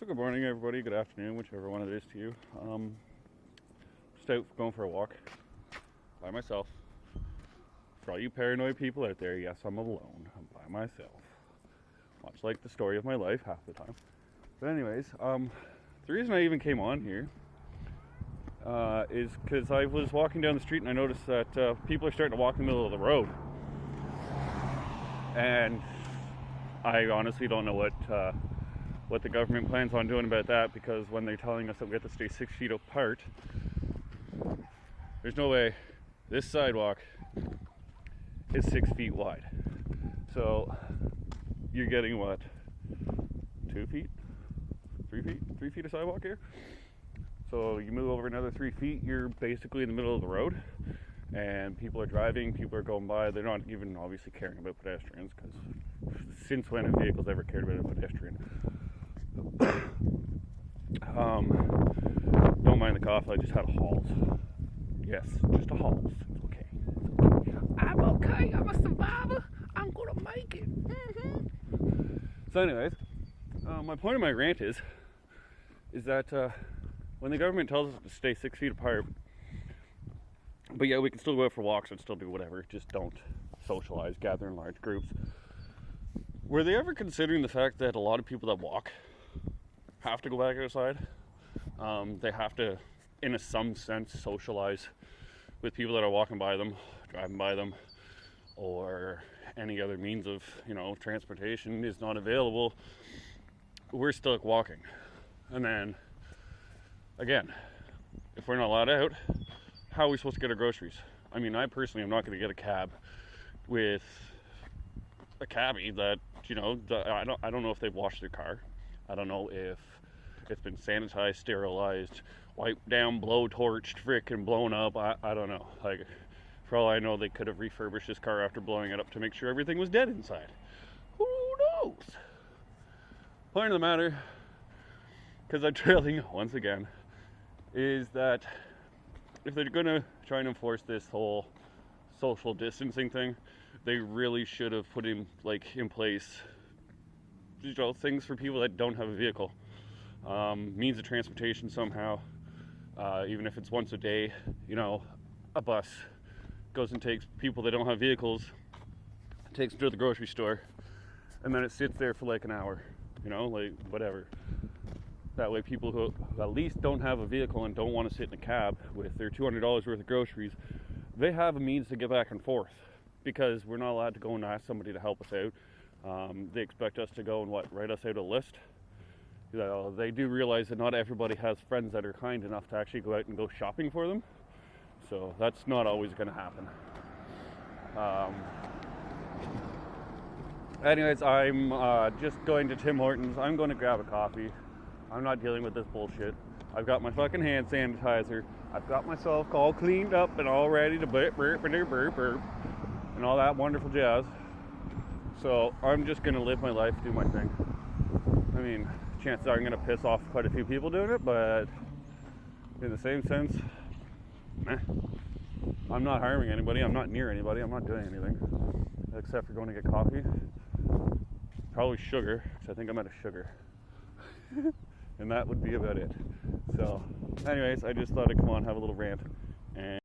So good morning, everybody. Good afternoon, whichever one it is to you. Just out going for a walk by myself. For all you paranoid people out there, yes, I'm alone. I'm by myself. Much like the story of my life half the time. But anyways, the reason I even came on here is because I was walking down the street and I noticed that people are starting to walk in the middle of the road. And I honestly don't know what the government plans on doing about that, because when they're telling us that we have to stay 6 feet apart, there's no way this sidewalk is 6 feet wide. So you're getting what, 2 feet, 3 feet, 3 feet of sidewalk here. So you move over another 3 feet, you're basically in the middle of the road, and people are driving, people are going by. They're not even obviously caring about pedestrians, because since when have vehicles ever cared about a pedestrian? Don't mind the cough, I just had a Halls. Yes, just a Halls. It's okay. It's okay. I'm okay, I'm a survivor. I'm gonna make it. So anyways, my point of my rant is that when the government tells us to stay 6 feet apart, but yeah, we can still go out for walks and still do whatever, just don't socialize, gather in large groups. Were they ever considering the fact that a lot of people that walk have to go back outside? They have to, in some sense, socialize with people that are walking by them, driving by them, or any other means of, transportation is not available. We're stuck walking. And then, again, if we're not allowed out, how are we supposed to get our groceries? I mean, I personally am not going to get a cab with a cabbie that, I don't know if they've washed their car. I don't know if it's been sanitized, sterilized, wiped down, blowtorched, frickin' blown up. I don't know. Like, for all I know, they could have refurbished this car after blowing it up to make sure everything was dead inside. Who knows? Point of the matter, because I'm trailing once again, is that if they're going to try and enforce this whole social distancing thing, they really should have put in place things for people that don't have a vehicle, means of transportation somehow, even if it's once a day. A bus goes and takes people that don't have vehicles, takes them to the grocery store, and then it sits there for like an hour, whatever. That way people who at least don't have a vehicle and don't want to sit in a cab with their $200 worth of groceries, they have a means to get back and forth, because we're not allowed to go and ask somebody to help us out. They expect us to go and write us out a list. They do realize that not everybody has friends that are kind enough to actually go out and go shopping for them. So that's not always going to happen. Anyways, I'm just going to Tim Hortons. I'm going to grab a coffee. I'm not dealing with this bullshit. I've got my fucking hand sanitizer. I've got myself all cleaned up and all ready to burp, and all that wonderful jazz. So I'm just going to live my life, do my thing. I mean, chances are I'm going to piss off quite a few people doing it, but in the same sense, I'm not harming anybody. I'm not near anybody. I'm not doing anything except for going to get coffee. Probably sugar, because I think I'm out of sugar. And that would be about it. So anyways, I just thought I'd come on, have a little rant. And